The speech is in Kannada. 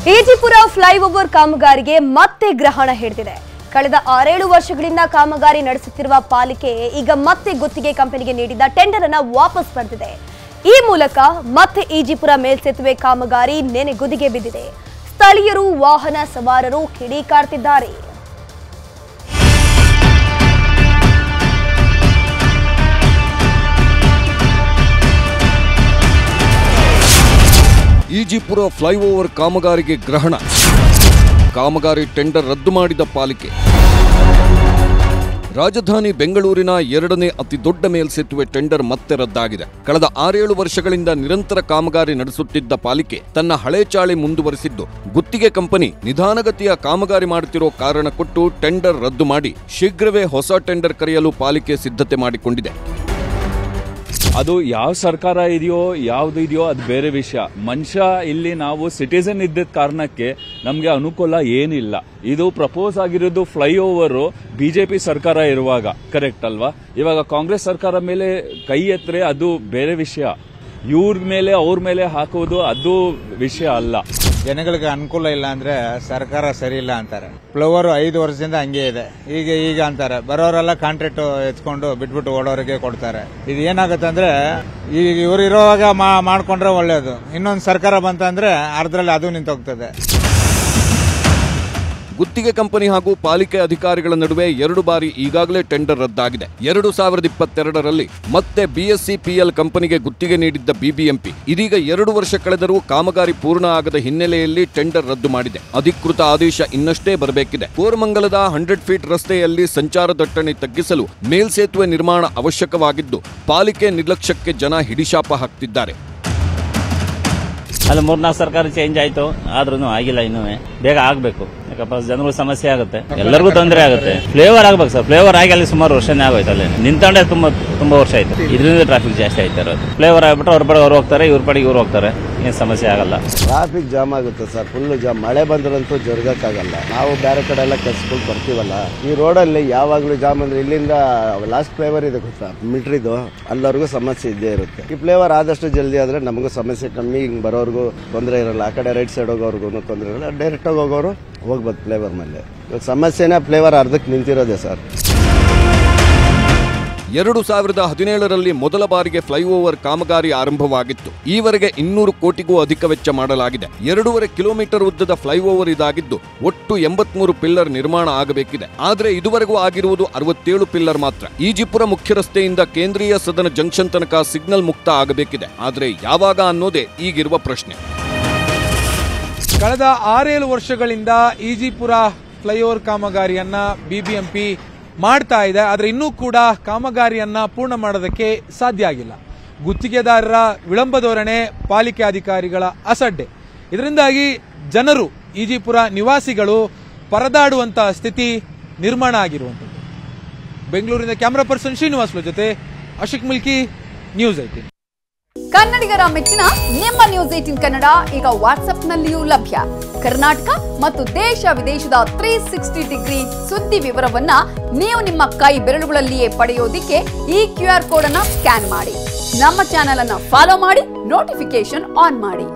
ಈಜಿಪುರ ಫ್ಲೈಓವರ್ ಕಾಮಗಾರಿಗೆ ಮತ್ತೆ ಗ್ರಹಣ ಹಿಡಿದಿದೆ. ಕಳೆದ 6-7 ವರ್ಷಗಳಿಂದ ಕಾಮಗಾರಿ ನಡೆಸುತ್ತಿರುವ ಪಾಲಿಕೆ ಈಗ ಮತ್ತೆ ಗುತ್ತಿಗೆ ಕಂಪನಿಗೆ ನೀಡಿದ ಟೆಂಡರ್ ಅನ್ನು ವಾಪಸ್ ಪಡೆದಿದೆ. ಈ ಮೂಲಕ ಮತ್ತೆ ಈಜಿಪುರ ಮೇಲ್ಸೇತುವೆ ಕಾಮಗಾರಿ ನೆನೆಗುದಿಗೆ ಬಿದ್ದಿದೆ. ಸ್ಥಳೀಯರು ವಾಹನ ಸವಾರರು ಕಿಡಿಕಾರ್ತಿದ್ದಾರೆ. ಈಜಿಪುರ ಫ್ಲೈಓವರ್ ಕಾಮಗಾರಿಗೆ ಗ್ರಹಣ. ಕಾಮಗಾರಿ ಟೆಂಡರ್ ರದ್ದು ಮಾಡಿದ ಪಾಲಿಕೆ. ರಾಜಧಾನಿ ಬೆಂಗಳೂರಿನ 2ನೇ ಅತಿ ದೊಡ್ಡ ಮೇಲ್ಸೇತುವೆ ಟೆಂಡರ್ ಮತ್ತೆ ರದ್ದಾಗಿದೆ. ಕಳೆದ 6-7 ವರ್ಷಗಳಿಂದ ನಿರಂತರ ಕಾಮಗಾರಿ ನಡೆಸುತ್ತಿದ್ದ ಪಾಲಿಕೆ ತನ್ನ ಹಳೆ ಚಾಳಿ ಮುಂದುವರಿಸಿದ್ದು, ಗುತ್ತಿಗೆ ಕಂಪನಿ ನಿಧಾನಗತಿಯ ಕಾಮಗಾರಿ ಮಾಡುತ್ತಿರೋ ಕಾರಣ ಕೊಟ್ಟು ಟೆಂಡರ್ ರದ್ದು ಮಾಡಿ ಶೀಘ್ರವೇ ಹೊಸ ಟೆಂಡರ್ ಕರೆಯಲು ಪಾಲಿಕೆ ಸಿದ್ಧತೆ ಮಾಡಿಕೊಂಡಿದೆ. ಅದು ಯಾವ ಸರ್ಕಾರ ಇದೆಯೋ ಯಾವ್ದು ಇದೆಯೋ ಅದು ಬೇರೆ ವಿಷಯ. ಮನುಷ್ಯ ಇಲ್ಲಿ ನಾವು ಸಿಟಿಸನ್ ಇದ್ದ ಕಾರಣಕ್ಕೆ ನಮ್ಗೆ ಅನುಕೂಲ ಏನಿಲ್ಲ. ಇದು ಪ್ರಪೋಸ್ ಆಗಿರೋದು ಫ್ಲೈಓವರ್ ಬಿಜೆಪಿ ಸರ್ಕಾರ ಇರುವಾಗ, ಕರೆಕ್ಟ್ ಅಲ್ವಾ? ಇವಾಗ ಕಾಂಗ್ರೆಸ್ ಸರ್ಕಾರ ಮೇಲೆ ಕೈ ಎತ್ತರೆ ಅದು ಬೇರೆ ವಿಷಯ. ಇವ್ರ ಮೇಲೆ ಅವ್ರ ಮೇಲೆ ಹಾಕೋದು ಅದು ವಿಷಯ ಅಲ್ಲ. ಜನಗಳಿಗೆ ಅನುಕೂಲ ಇಲ್ಲ ಅಂದ್ರೆ ಸರ್ಕಾರ ಸರಿ ಇಲ್ಲ ಅಂತಾರೆ. ಫ್ಲೈಓವರ್ 5 ವರ್ಷದಿಂದ ಹಂಗೆ ಇದೆ. ಈಗ ಅಂತಾರೆ, ಬರೋರೆಲ್ಲ ಕಾಂಟ್ರಾಕ್ಟ್ ಎತ್ಕೊಂಡು ಬಿಟ್ಬಿಟ್ಟು ಓಡೋರಿಗೆ ಕೊಡ್ತಾರೆ. ಇದು ಏನಾಗುತ್ತೆ ಅಂದ್ರೆ ಈಗ ಇವ್ರು ಇರೋವಾಗ ಮಾಡ್ಕೊಂಡ್ರೆ ಒಳ್ಳೇದು. ಇನ್ನೊಂದು ಸರ್ಕಾರ ಬಂತಂದ್ರೆ ಅರ್ಧದಲ್ಲಿ ಅದು ನಿಂತೋಗ್ತದೆ. ಗುತ್ತಿಗೆ ಕಂಪನಿ ಹಾಗೂ ಪಾಲಿಕೆ ಅಧಿಕಾರಿಗಳ ನಡುವೆ 2 ಬಾರಿ ಈಗಾಗಲೇ ಟೆಂಡರ್ ರದ್ದಾಗಿದೆ. 2022ರಲ್ಲಿ ಮತ್ತೆ BSEPL ಕಂಪನಿಗೆ ಗುತ್ತಿಗೆ ನೀಡಿದ್ದ BBMP ಇದೀಗ 2 ವರ್ಷ ಕಳೆದರೂ ಕಾಮಗಾರಿ ಪೂರ್ಣ ಆಗದ ಹಿನ್ನೆಲೆಯಲ್ಲಿ ಟೆಂಡರ್ ರದ್ದು ಮಾಡಿದೆ. ಅಧಿಕೃತ ಆದೇಶ ಇನ್ನಷ್ಟೇ ಬರಬೇಕಿದೆ. ಕೋರಮಂಗಲದ 100 ಫೀಟ್ ರಸ್ತೆಯಲ್ಲಿ ಸಂಚಾರ ದಟ್ಟಣೆ ತಗ್ಗಿಸಲು ಮೇಲ್ಸೇತುವೆ ನಿರ್ಮಾಣ ಅವಶ್ಯಕವಾಗಿದ್ದು, ಪಾಲಿಕೆ ನಿರ್ಲಕ್ಷ್ಯಕ್ಕೆ ಜನ ಹಿಡಿಶಾಪ ಹಾಕ್ತಿದ್ದಾರೆ. ಅಲ್ಲಿ 3-4 ಸರ್ಕಾರ ಚೇಂಜ್ ಆಯ್ತು, ಆದ್ರೂ ಆಗಿಲ್ಲ. ಇನ್ನೂ ಬೇಗ ಆಗ್ಬೇಕು, ಯಾಕಪ್ಪ ಜನರು ಸಮಸ್ಯೆ ಆಗುತ್ತೆ, ಎಲ್ಲರಿಗೂ ತೊಂದರೆ ಆಗುತ್ತೆ. ಫ್ಲೇವರ್ ಆಗ್ಬೇಕು ಸರ್. ಫ್ಲೇವರ್ ಆಗಿ ಅಲ್ಲಿ ಸುಮಾರು ವರ್ಷನೇ ಆಗೋಯ್ತು. ಅಲ್ಲಿ ನಿಂತಂಡೆ ತುಂಬಾ ವರ್ಷ ಆಯ್ತು. ಇದರಿಂದ ಟ್ರಾಫಿಕ್ ಜಾಸ್ತಿ ಆಯ್ತಾ ಇರೋದು. ಫ್ಲೇವರ್ ಆಗ್ಬಿಟ್ರೆ ಅವ್ರ ಪಡೆ ಅವ್ರು ಹೋಗ್ತಾರೆ, ಇವ್ರ ಪಡೆಗೆ ಇವ್ರು ಹೋಗ್ತಾರೆ. ಏನ್ ಸಮಸ್ಯೆ ಆಗಲ್ಲ. ಟ್ರಾಫಿಕ್ ಜಾಮ್ ಆಗುತ್ತೆ ಸರ್, ಫುಲ್ ಜಾಮ್. ಮಳೆ ಬಂದ್ರಂತೂ ಜರುಗಕ್ಕಾಗಲ್ಲ. ನಾವು ಬೇರೆ ಕಡೆ ಎಲ್ಲ ಕೆಲ್ಸಗಳು ಬರ್ತೀವಲ್ಲ, ಈ ರೋಡಲ್ಲಿ ಯಾವಾಗ್ಲೂ ಜಾಮ್ ಅಂದ್ರೆ ಇಲ್ಲಿಂದ ಲಾಸ್ಟ್ ಫ್ಲೇವರ್ ಇದೆ ಗೊತ್ತಾ, ಮಿಲಿಟರಿದು, ಅಲ್ಲವರೆಗೂ ಸಮಸ್ಯೆ ಇದ್ದೇ ಇರುತ್ತೆ. ಈ ಫ್ಲೇವರ್ ಆದಷ್ಟು ಜಲ್ದಿ ಆದ್ರೆ ನಮಗೂ ಸಮಸ್ಯೆ ಕಮ್ಮಿ, ಹಿಂಗ್ ಬರೋರ್ಗು ತೊಂದರೆ ಇರಲ್ಲ. ಆ ಕಡೆ ರೈಟ್ ಸೈಡ್ ಹೋಗೋರ್ಗು ತೊಂದರೆ ಇರಲ್ಲ. ಡೈರೆಕ್ಟ್ ಆಗಿ ಹೋಗೋರು ಹೋಗ್ಬೋದು ಫ್ಲೇವರ್ ಮೇಲೆ. ಸಮಸ್ಯೆನ ಫ್ಲೇವರ್ ಅರ್ಧಕ್ಕೆ ನಿಂತಿರೋದೆ ಸರ್. 2017ರಲ್ಲಿ ಮೊದಲ ಬಾರಿಗೆ ಫ್ಲೈಓವರ್ ಕಾಮಗಾರಿ ಆರಂಭವಾಗಿತ್ತು. ಈವರೆಗೆ 200 ಕೋಟಿಗೂ ಅಧಿಕ ವೆಚ್ಚ ಮಾಡಲಾಗಿದೆ. 2.5 ಕಿಲೋಮೀಟರ್ ಉದ್ದದ ಫ್ಲೈಓವರ್ ಇದಾಗಿದ್ದು ಒಟ್ಟು 83 ಪಿಲ್ಲರ್ ನಿರ್ಮಾಣ ಆಗಬೇಕಿದೆ. ಆದರೆ ಇದುವರೆಗೂ ಆಗಿರುವುದು 67 ಪಿಲ್ಲರ್ ಮಾತ್ರ. ಈಜಿಪುರ ಮುಖ್ಯ ರಸ್ತೆಯಿಂದ ಕೇಂದ್ರೀಯ ಸದನ ಜಂಕ್ಷನ್ ತನಕ ಸಿಗ್ನಲ್ ಮುಕ್ತ ಆಗಬೇಕಿದೆ. ಆದರೆ ಯಾವಾಗ ಅನ್ನೋದೇ ಈಗಿರುವ ಪ್ರಶ್ನೆ. ಕಳೆದ 6-7 ವರ್ಷಗಳಿಂದ ಈಜಿಪುರ ಫ್ಲೈಓವರ್ ಕಾಮಗಾರಿಯನ್ನ BBMP ಮಾಡ್ತಾ ಇದೆ. ಆದರೆ ಇನ್ನೂ ಕೂಡ ಕಾಮಗಾರಿಯನ್ನ ಪೂರ್ಣ ಮಾಡೋದಕ್ಕೆ ಸಾಧ್ಯ ಆಗಿಲ್ಲ. ಗುತ್ತಿಗೆದಾರರ ವಿಳಂಬ ಧೋರಣೆ, ಪಾಲಿಕೆ ಅಧಿಕಾರಿಗಳ ಅಸಡ್ಡೆ, ಇದರಿಂದಾಗಿ ಜನರು, ಈಜಿಪುರ ನಿವಾಸಿಗಳು ಪರದಾಡುವಂತಹ ಸ್ಥಿತಿ ನಿರ್ಮಾಣ ಆಗಿರುವಂಥದ್ದು. ಬೆಂಗಳೂರಿನ ಕ್ಯಾಮರಾ ಪರ್ಸನ್ ಶ್ರೀನಿವಾಸ್ ಜೊತೆ ಅಶಿಕ್ ಮಿಲ್ಕಿ, ನ್ಯೂಸ್ 18. ಕನ್ನಡಿಗರ ಮೆಚ್ಚಿನ ನಿಮ್ಮ ನ್ಯೂಸ್ 18 ಕನ್ನಡ ಈಗ ವಾಟ್ಸ್ಆಪ್ನಲ್ಲಿಯೂ ಲಭ್ಯ. ಕರ್ನಾಟಕ ಮತ್ತು ದೇಶ ವಿದೇಶದ 360 ಡಿಗ್ರಿ ಸುದ್ದಿ ವಿವರವನ್ನ ನೀವು ನಿಮ್ಮ ಕೈ ಬೆರಳುಗಳಲ್ಲಿಯೇ ಪಡೆಯೋದಿಕ್ಕೆ ಈ QR ಕೋಡ್ ಅನ್ನ ಸ್ಕ್ಯಾನ್ ಮಾಡಿ. ನಮ್ಮ ಚಾನೆಲ್ ಅನ್ನ ಫಾಲೋ ಮಾಡಿ, ನೋಟಿಫಿಕೇಶನ್ ಆನ್ ಮಾಡಿ.